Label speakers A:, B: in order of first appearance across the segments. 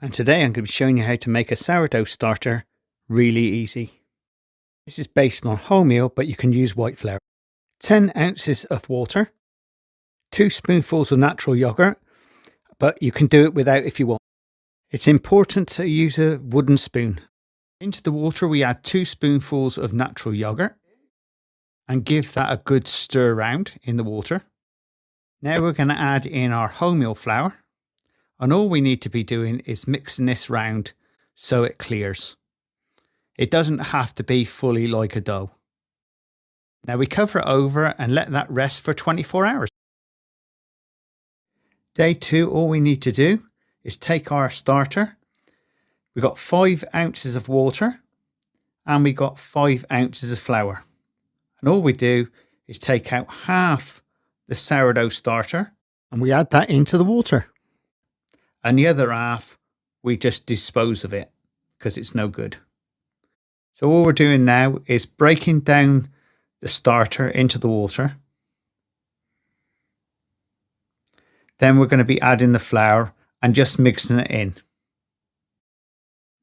A: And today I'm going to be showing you how to make a sourdough starter really easy. This is based on wholemeal, but you can use white flour. 10 ounces of water, 2 spoonfuls of natural yogurt, but you can do it without if you want. It's important to use a wooden spoon. Into the water we add 2 spoonfuls of natural yogurt and give that a good stir around in the water. Now we're going to add in our wholemeal flour. And all we need to be doing is mixing this round so it clears. It doesn't have to be fully like a dough. Now we cover it over and let that rest for 24 hours. Day 2, all we need to do is take our starter. We've got 5 ounces of water and we've got 5 ounces of flour. And all we do is take out half the sourdough starter and we add that into the water. And the other half, we just dispose of it because it's no good. So all we're doing now is breaking down the starter into the water. Then we're going to be adding the flour and just mixing it in.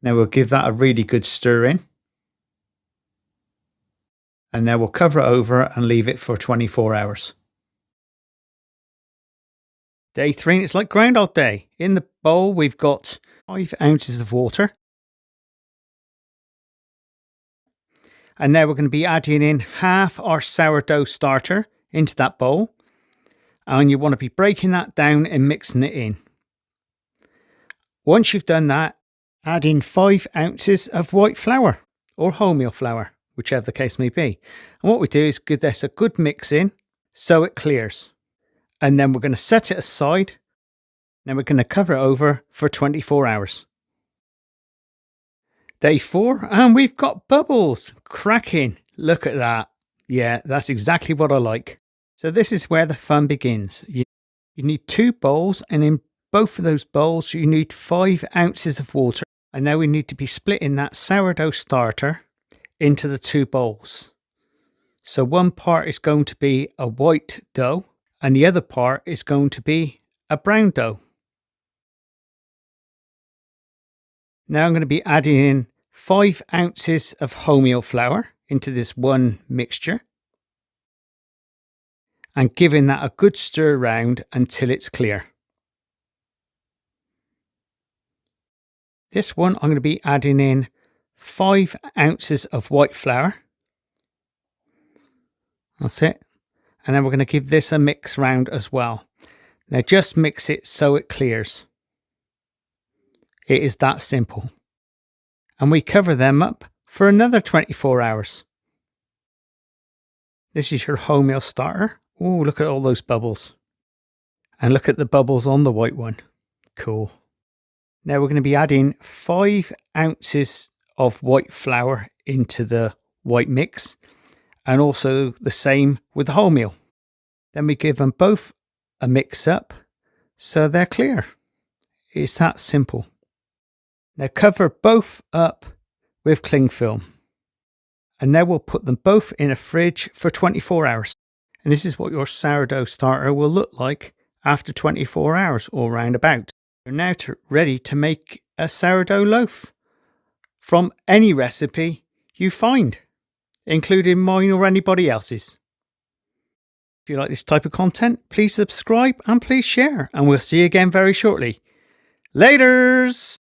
A: Now we'll give that a really good stir in. And then we'll cover it over and leave it for 24 hours. Day 3, it's like Groundhog Day. In the bowl, we've got 5 ounces of water. And now we're going to be adding in half our sourdough starter into that bowl. And you want to be breaking that down and mixing it in. Once you've done that, add in 5 ounces of white flour or wholemeal flour, whichever the case may be. And what we do is give this a good mix in so it clears. And then we're going to set it aside. Then we're going to cover it over for 24 hours. Day 4, and we've got bubbles. Cracking. Look at that. Yeah, that's exactly what I like. So this is where the fun begins. You need 2 bowls, and in both of those bowls you need 5 ounces of water. And now we need to be splitting that sourdough starter into the 2 bowls. So one part is going to be a white dough, and the other part is going to be a brown dough. Now I'm going to be adding in 5 ounces of wholemeal flour into this one mixture and giving that a good stir around until it's clear. This one I'm going to be adding in 5 ounces of white flour. That's it. And then we're going to give this a mix round as well. Now just mix it so it clears. It is that simple. And we cover them up for another 24 hours. This is your wholemeal starter. Oh, look at all those bubbles. And look at the bubbles on the white one. Cool. Now we're going to be adding 5 ounces of white flour into the white mix. And also the same with the wholemeal. Then we give them both a mix up so they're clear. It's that simple. Now cover both up with cling film. And then we'll put them both in a fridge for 24 hours. And this is what your sourdough starter will look like after 24 hours or roundabout. You're now ready to make a sourdough loaf from any recipe you find, including mine or anybody else's. If you like this type of content, please subscribe and please share. And we'll see you again very shortly. Laters!